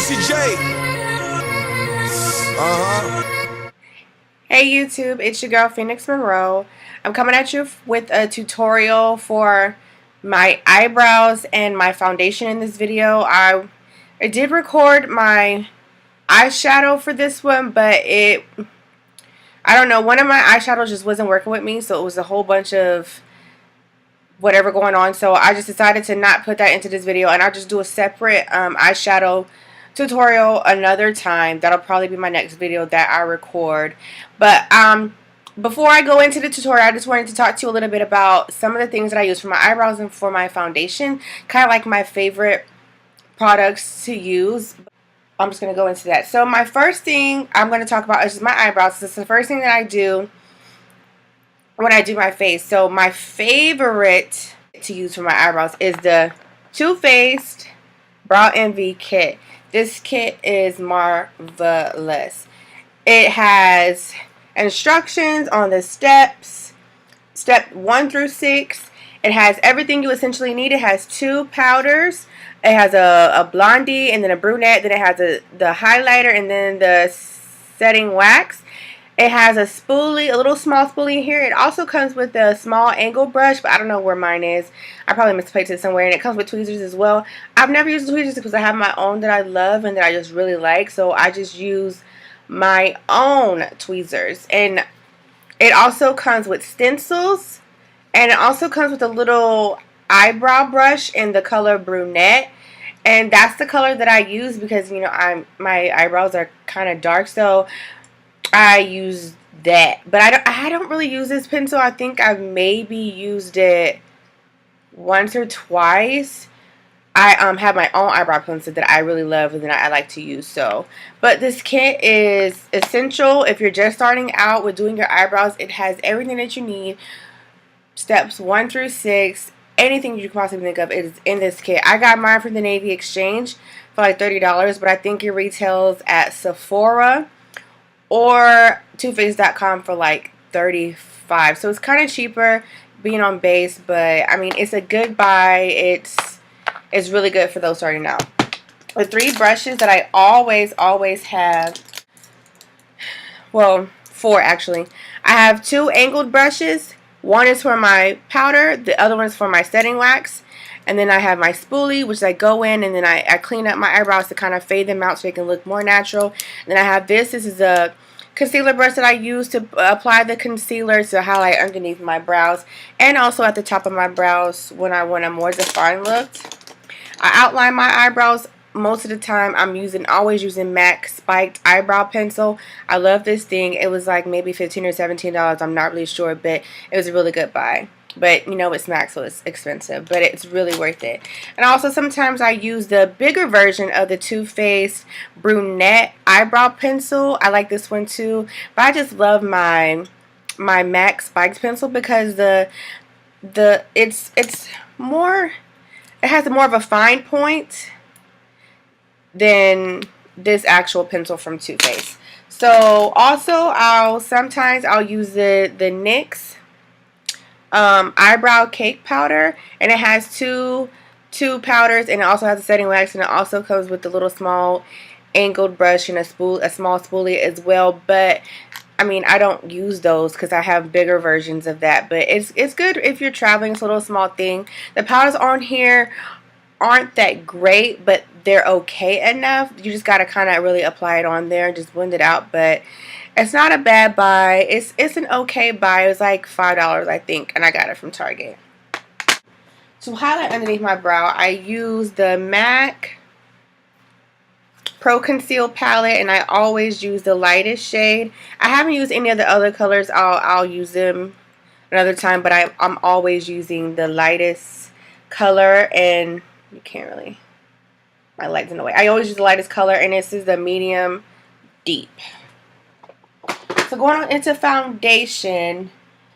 Hey YouTube, it's your girl Phoenix Monroe. I'm coming at you with a tutorial for my eyebrows and my foundation in this video. I did record my eyeshadow for this one, but I don't know, one of my eyeshadows just wasn't working with me, so it was a whole bunch of whatever going on, so I just decided to not put that into this video, and I'll just do a separate eyeshadow tutorial another time. That'll probably be my next video that I record. But before I go into the tutorial, I just wanted to talk to you a little bit about some of the things that I use for my eyebrows and for my foundation, kind of like my favorite products to use. I'm just going to go into that. So my first thing I'm going to talk about is just my eyebrows. This is the first thing that I do when I do my face. So my favorite to use for my eyebrows is the Too Faced Brow Envy kit. This kit is marvelous. It has instructions on the steps, step 1 through 6. It has everything you essentially need. It has 2 powders. It has a blondie and then a brunette. Then it has the highlighter and then the setting wax. It has a spoolie, a little small spoolie here. It also comes with a small angle brush, but I don't know where mine is. I probably misplaced it somewhere. And it comes with tweezers as well. I've never used tweezers because I have my own that I love and that I just really like. So I just use my own tweezers. And it also comes with stencils. And it also comes with a little eyebrow brush in the color brunette. And that's the color that I use because, you know, my eyebrows are kind of dark. So I use that, but I don't really use this pencil. I think I've maybe used it once or twice. I have my own eyebrow pencil that I really love and that I like to use. So, but this kit is essential if you're just starting out with doing your eyebrows. It has everything that you need. Steps 1 through 6. Anything you can possibly think of is in this kit. I got mine from the Navy Exchange for like $30, but I think it retails at Sephora or TooFaced.com for like $35. So it's kind of cheaper being on base, but I mean, it's a good buy. It's really good for those starting out. The 3 brushes that I always have, well, 4 actually. I have 2 angled brushes. One is for my powder, the other one is for my setting wax. And then I have my spoolie, which I go in and then I clean up my eyebrows to kind of fade them out so they can look more natural. And then I have this. This is a concealer brush that I use to apply the concealer to highlight underneath my brows. And also at the top of my brows when I want a more defined look. I outline my eyebrows most of the time. I'm always using MAC spiked eyebrow pencil. I love this thing. It was like maybe $15 or $17. I'm not really sure, but it was a really good buy. But, you know, it's MAC, so it's expensive. But it's really worth it. And also, sometimes I use the bigger version of the Too Faced Brunette Eyebrow Pencil. I like this one, too. But I just love my MAC Spiked Pencil because it's more... It has more of a fine point than this actual pencil from Too Faced. So, also, sometimes I'll use the NYX eyebrow cake powder, and it has two powders, and it also has a setting wax, and it also comes with the little small angled brush and a small spoolie as well. But I mean, I don't use those because I have bigger versions of that, but it's good if you're traveling. It's a little small thing. The powders on here aren't that great, but they're okay enough. You just gotta kind of really apply it on there and just blend it out. But it's not a bad buy. It's an okay buy. It was like $5, I think, and I got it from Target. To highlight underneath my brow, I use the MAC Pro Conceal palette, and I always use the lightest shade. I haven't used any of the other colors. I'll use them another time, but I'm always using the lightest color, and you can't really, my light's in the way. I always use the lightest color, and this is the medium deep. So going on into foundation,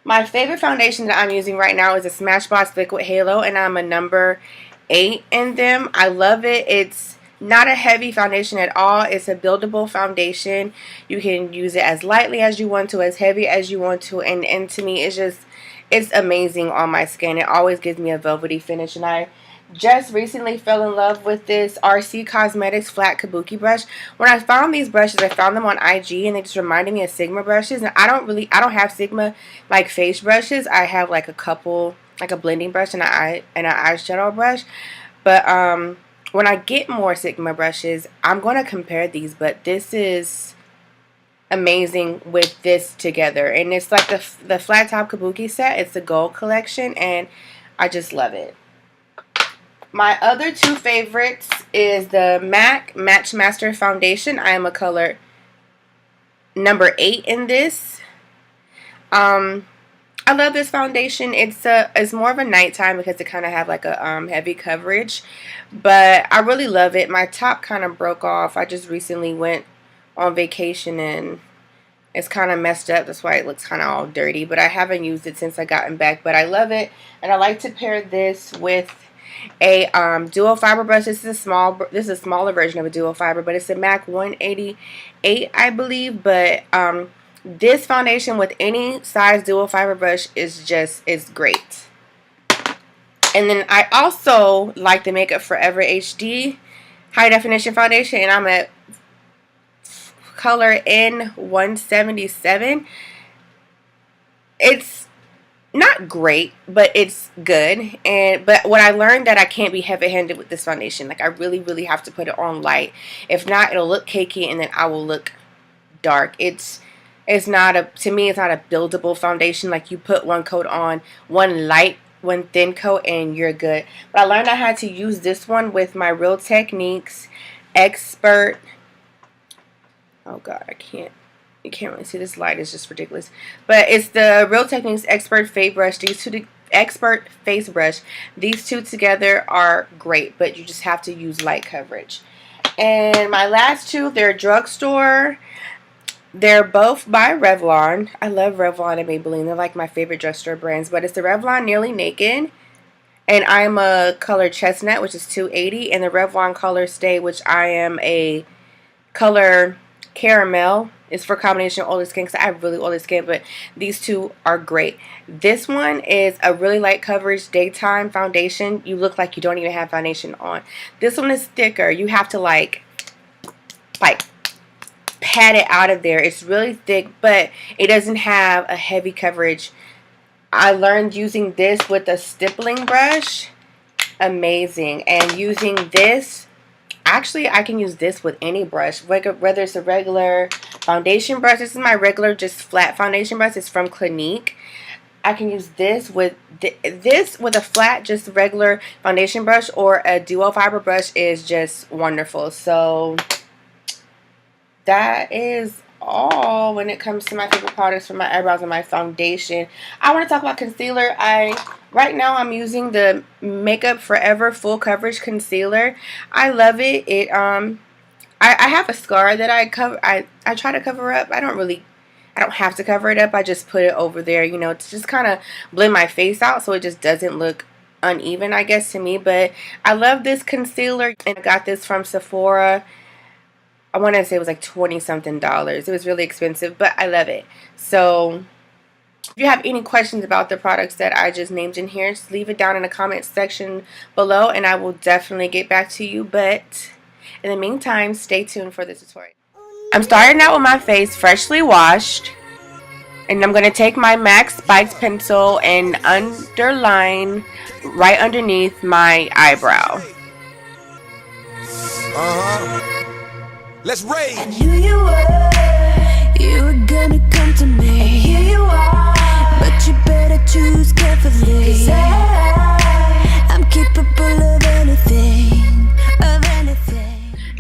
my favorite foundation that I'm using right now is a Smashbox Liquid Halo, and I'm a number 8 in them. I love it. It's not a heavy foundation at all. It's a buildable foundation. You can use it as lightly as you want to, as heavy as you want to, and to me it's amazing on my skin. It always gives me a velvety finish, and I just recently fell in love with this RC Cosmetics flat kabuki brush. When I found these brushes, I found them on IG and they just reminded me of Sigma brushes. And I don't have Sigma like face brushes. I have like a couple, like a blending brush and an eyeshadow brush. But when I get more Sigma brushes, I'm going to compare these. But this is amazing with this together. And it's like the flat top kabuki set. It's the gold collection and I just love it. My other two favorites is the MAC Match Master Foundation. I am a color number 8 in this. I love this foundation. It's more of a nighttime because it kind of have like a heavy coverage, but I really love it. My top kind of broke off. I just recently went on vacation and it's kind of messed up. That's why it looks kind of all dirty, but I haven't used it since I gotten back. But I love it, and I like to pair this with a dual fiber brush. This is a smaller version of a dual fiber, but it's a MAC 188, I believe. But this foundation with any size dual fiber brush is great. And then I also like the Makeup Forever HD high definition foundation, and I'm at color N177. It's not great, but it's good. But what I learned that I can't be heavy-handed with this foundation. Like I really have to put it on light. If not, it'll look cakey and then I will look dark. To me it's not a buildable foundation. Like you put one coat on, one light, one thin coat, and you're good. But I learned I had to use this one with my Real Techniques Expert. Oh God, you can't really see, this light is just ridiculous. But it's the Real Techniques Expert Face Brush. Expert Face Brush. These two together are great, but you just have to use light coverage. And my last two, they're drugstore. They're both by Revlon. I love Revlon and Maybelline. They're like my favorite drugstore brands. But it's the Revlon Nearly Naked. And I'm a color Chestnut, which is 280. And the Revlon color Stay, which I am a color Caramel. Is for combination of oily skin because I have really oily skin, but these two are great. This one is a really light coverage daytime foundation. You look like you don't even have foundation on. This one is thicker. You have to like pat it out of there. It's really thick, but it doesn't have a heavy coverage. I learned using this with a stippling brush. Amazing. And using this, actually, I can use this with any brush, whether it's a regular foundation brush. This is my regular, just flat foundation brush. It's from Clinique. I can use this with a flat, just regular foundation brush, or a dual fiber brush is just wonderful. So that is all when it comes to my favorite products for my eyebrows and my foundation. I want to talk about concealer. Right now I'm using the Makeup Forever Full Coverage Concealer. I love it. I have a scar that I try to cover up. I don't have to cover it up. I just put it over there, you know, to just kind of blend my face out so it just doesn't look uneven, I guess, to me. But I love this concealer, and I got this from Sephora. I want to say it was like $20-something. It was really expensive, but I love it. So if you have any questions about the products that I just named in here, just leave it down in the comment section below and I will definitely get back to you. But in the meantime, stay tuned for the tutorial. I'm starting out with my face freshly washed, and I'm going to take my MAC Spikes pencil and underline right underneath my eyebrow. Let's rage. I knew you were gonna come to me. And here you are, but you better choose carefully. 'Cause I'm capable of anything,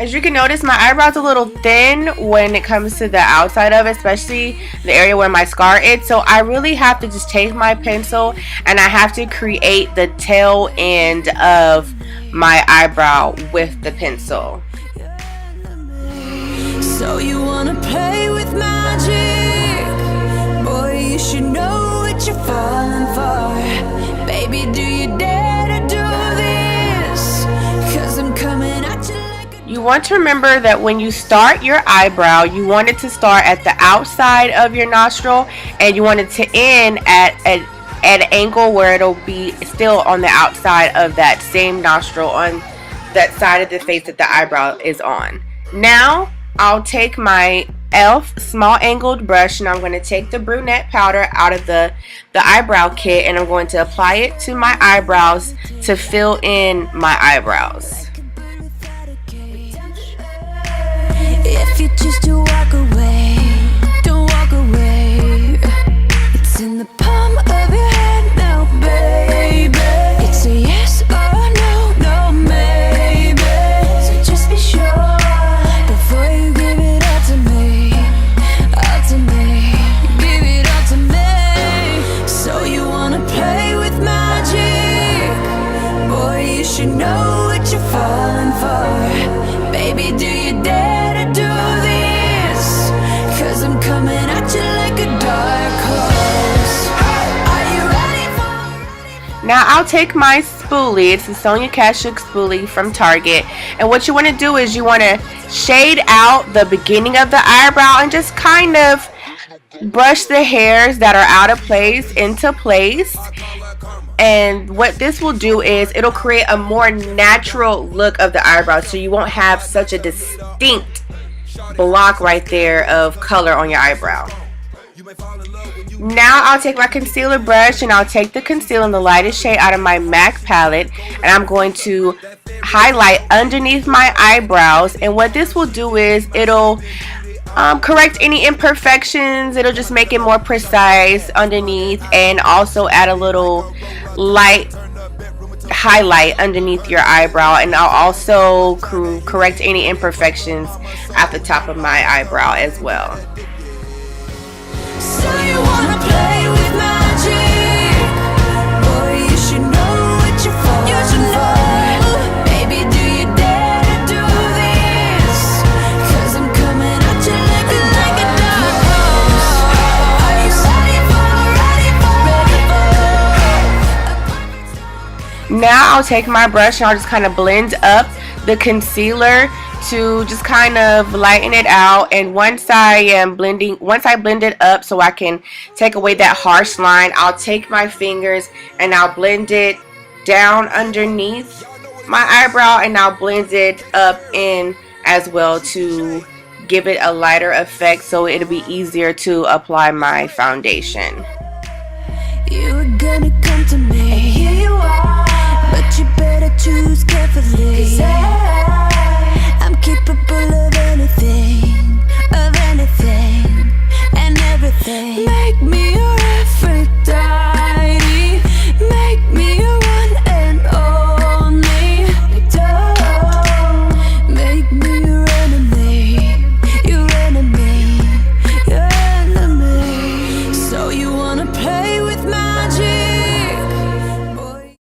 As you can notice, my eyebrow's a little thin when it comes to the outside of it, especially the area where my scar is. So I really have to just take my pencil and I have to create the tail end of my eyebrow with the pencil. So you wanna play with magic? Boy, you should know what you're falling for. Baby, do you dare to do this? 'Cause I'm coming at you like a... You want to remember that when you start your eyebrow, you want it to start at the outside of your nostril, and you want it to end at at an angle where it'll be still on the outside of that same nostril, on that side of the face that the eyebrow is on. Now I'll take my e.l.f. small angled brush, and I'm going to take the brunette powder out of the eyebrow kit, and I'm going to apply it to my eyebrows to fill in my eyebrows. If you choose to walk away, don't walk away. It's in the palm of your hand now, baby. It's a yes or no, no maybe. So just be sure before you give it all to me, all to me. Give it all to me. So you wanna play with magic? Boy, you should know what you're falling for. Baby, do you dare to do this? 'Cause I'm coming at you like a dark horse. Are you ready for? Now I'll take my spoolie. It's the Sonia Kashuk spoolie from Target, and what you want to do is you want to shade out the beginning of the eyebrow and just kind of brush the hairs that are out of place into place. And what this will do is it'll create a more natural look of the eyebrow, so you won't have such a distinct block right there of color on your eyebrow. Now I'll take my concealer brush, and I'll take the concealer in the lightest shade out of my MAC palette, and I'm going to highlight underneath my eyebrows. And what this will do is it'll correct any imperfections. It'll just make it more precise underneath, and also add a little light highlight underneath your eyebrow, and I'll also correct any imperfections at the top of my eyebrow as well. So you wanna play with magic? Boy, you should know what you're falling for. Baby, do you dare to do this? 'Cause I'm coming at you like a dark horse. Are you ready for? Now I'll take my brush and I'll just kind of blend up the concealer to just kind of lighten it out. And once I blend it up so I can take away that harsh line, I'll take my fingers and I'll blend it down underneath my eyebrow, and I'll blend it up in as well to give it a lighter effect, so it'll be easier to apply my foundation. You were gonna come to me, and here you are, but you better choose carefully. 'Cause I'm capable of anything and everything. Make me